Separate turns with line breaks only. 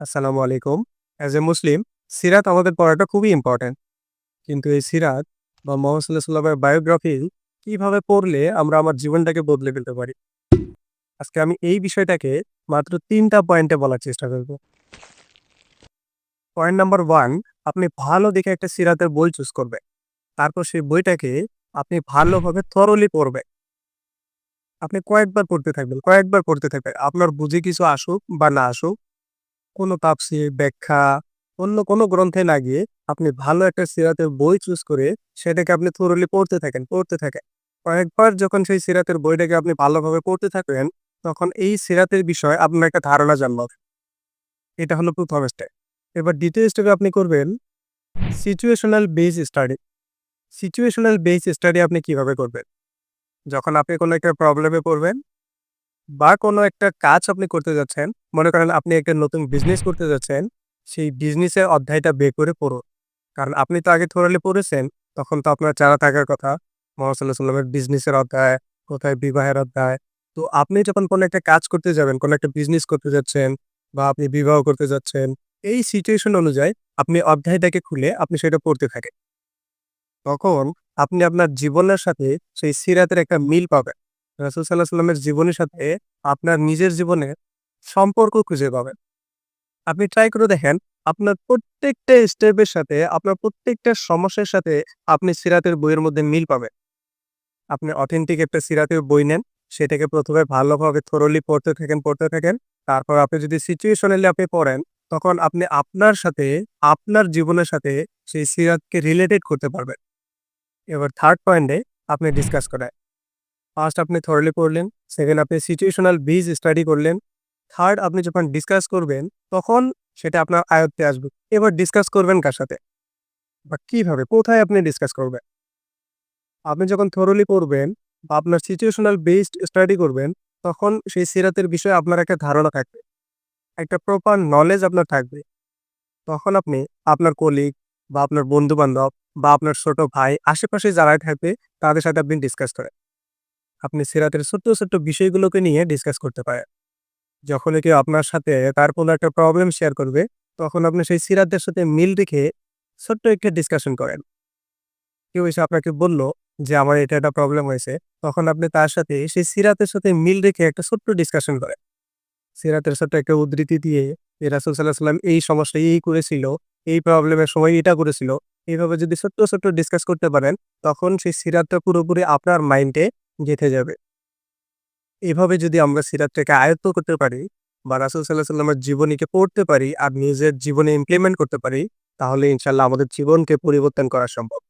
আসসালামু আলাইকুম। As a মুসলিম, সিরাত আমাদের পড়াটা খুবই ইম্পর্ট্যান্ট। কিন্তু এই সিরাত বা মোহাম্মদ সাল্লাল্লাহু আলাইহি ওয়াসাল্লামের বায়োগ্রাফি কিভাবে পড়লে আমরা আমার জীবনটাকে বদলে ফেলতে পারি? আজকে আমি এই বিষয়টাকে মাত্র ৩ টা পয়েন্টে বলার চেষ্টা করব। পয়েন্ট নাম্বার 1, আপনি ভালো দেখে একটা সিরাতের বই চুজ করবেন। তারপর সেই বইটাকে আপনি ভালোভাবে থরোলি পড়বেন। আপনি কয়েকবার পড়তে থাকবেন, কয়েকবার পড়তে থাকবেন। আপনার বুঝে কিছু আসুক বা না আসুক, কোনো তাফসীর, ব্যাখ্যা, অন্য কোনো গ্রন্থে না গিয়ে আপনি ভালো একটা সিরাতের বই চুজ করে সেটাকে আপনি thoroughly পড়তে থাকেন, পড়তে থাকেন। কয়েকবার যখন সেই সিরাতের বইটাকে আপনি ভালোভাবে পড়তে থাকবেন, তখন এই সিরাতের বিষয়ে আপনার একটা ধারণা জন্মাবে। এটা হলো ১ম স্টেপ। এবার ২য় স্টেপে আপনি করবেন situational base study. Situational base study আপনি কিভাবে করবেন? যখন আপনি কোনো একটা প্রবলেমে পড়বেন বা কোনো একটা কাজ আপনি করতে যাচ্ছেন, মনে করেন আপনি একটা নতুন বিজনেস করতে যাচ্ছেন, সেই বিজনেসের অধ্যায়টা বের করে পড়ুন। কারণ আপনি তো আগে thoroughly পড়েছেন, তখন তো আপনার জানা থাকার কথা মুহাম্মদ সাল্লাল্লাহু আলাইহি ওয়াসাল্লামের বিজনেসের অধ্যায়, কোথায় বিবাহের অধ্যায়। তো আপনি যখন কোনো একটা কাজ করতে যাবেন, কোনো একটা বিজনেস করতে যাচ্ছেন বা আপনি বিবাহ করতে যাচ্ছেন, এই সিচুয়েশন অনুযায়ী আপনি অধ্যায়টাকে খুলে আপনি সেটা পড়তে থাকেন। তখন আপনি আপনার জীবনের সাথে সেই সিরাতের একটা মিল পাবেন। রাসূল সাল্লাল্লাহু আলাইহি ওয়াসাল্লামের জীবনের সাথে আপনার নিজের জীবনের সম্পর্ক খুঁজে পাবেন। আপনি ট্রাই করে দেখেন, আপনার প্রত্যেকটা স্টেপের সাথে, আপনার প্রত্যেকটা সমস্যার সাথে আপনি সিরাতের বইয়ের মধ্যে মিল পাবেন। আপনি অথেন্টিক একটা সিরাতের বই নেন, সেটাকে ১ম এ ভালোভাবে thoroughly পড়তে থাকেন, পড়তে থাকেন। তারপর আপনি যদি situationally আপনি পড়েন, তখন আপনি আপনার সাথে, আপনার জীবনের সাথে সেই সিরাতকে রিলেটেড করতে পারবেন। এবার 3rd পয়েন্টে আপনি ডিসকাস করেন। ফার্স্ট আপনি thoroughly পড়লেন, সেকেন্ড আপনি সিচুয়েশনাল বেস স্টাডি করলেন, থার্ড আপনি যখন ডিসকাস করবেন, তখন সেটা আপনার আয়ত্তে আসবে। এবার ডিসকাস করবেন কার সাথে বা কিভাবে, কোথায় আপনি ডিসকাস করবেন? আপনি যখন thoroughly পড়বেন বা আপনার সিচুয়েশনাল বেসড স্টাডি করবেন, তখন সেই সিরাতের বিষয়ে আপনার একটা ধারণা থাকবে। একটা প্রপার নলেজ আপনার থাকবে। তখন আপনি আপনার কলিগ বা আপনার বন্ধু-বান্ধব বা আপনার ছোট ভাই, আশেপাশে যারাই থাকবে তাদের সাথে আপনি ডিসকাস করেন। আপনি সিরাতের ছোট্ট, ছোট্ট বিষয়গুলোকে নিয়ে ডিসকাস করতে পারেন। যখনই কেউ আপনার সাথে তার কোনো একটা প্রবলেম শেয়ার করবে, তখন আপনি সেই সিরাতের সাথে মিল রেখে ছোট্ট একটা ডিসকাশন করেন। কেউ এসে আপনাকে বলল যে, "আমার এটা একটা প্রবলেম হয়েছে।" তখন আপনি তার সাথে সেই সিরাতের সাথে মিল রেখে একটা ছোট্ট ডিসকাশন করেন। সিরাতের সাথে একটা উদ্ধৃতি দিয়ে যে, "রাসূল সাল্লাল্লাহু আলাইহি ওয়াসাল্লাম এই সমস্যায় এই করেছিল, এই প্রবলেমের সময় এটা করেছিল।" এভাবে যদি ছোট্ট, ছোট্ট ডিসকাস করতে পারেন, তখন সেই সিরাতটা পুরোপুরি আপনার মাইন্ডে গেঁথে যাবে। এভাবে যদি আমরা সিরাতটাকে আয়ত্ত করতে পারি বা রাসূল সাল্লাল্লাহু আলাইহি ওয়াসাল্লামের জীবনীকে পড়তে পারি আর নিজের জীবনে ইমপ্লিমেন্ট করতে পারি, তাহলে ইনশাআল্লাহ আমাদের জীবনকে পরিবর্তন করা সম্ভব।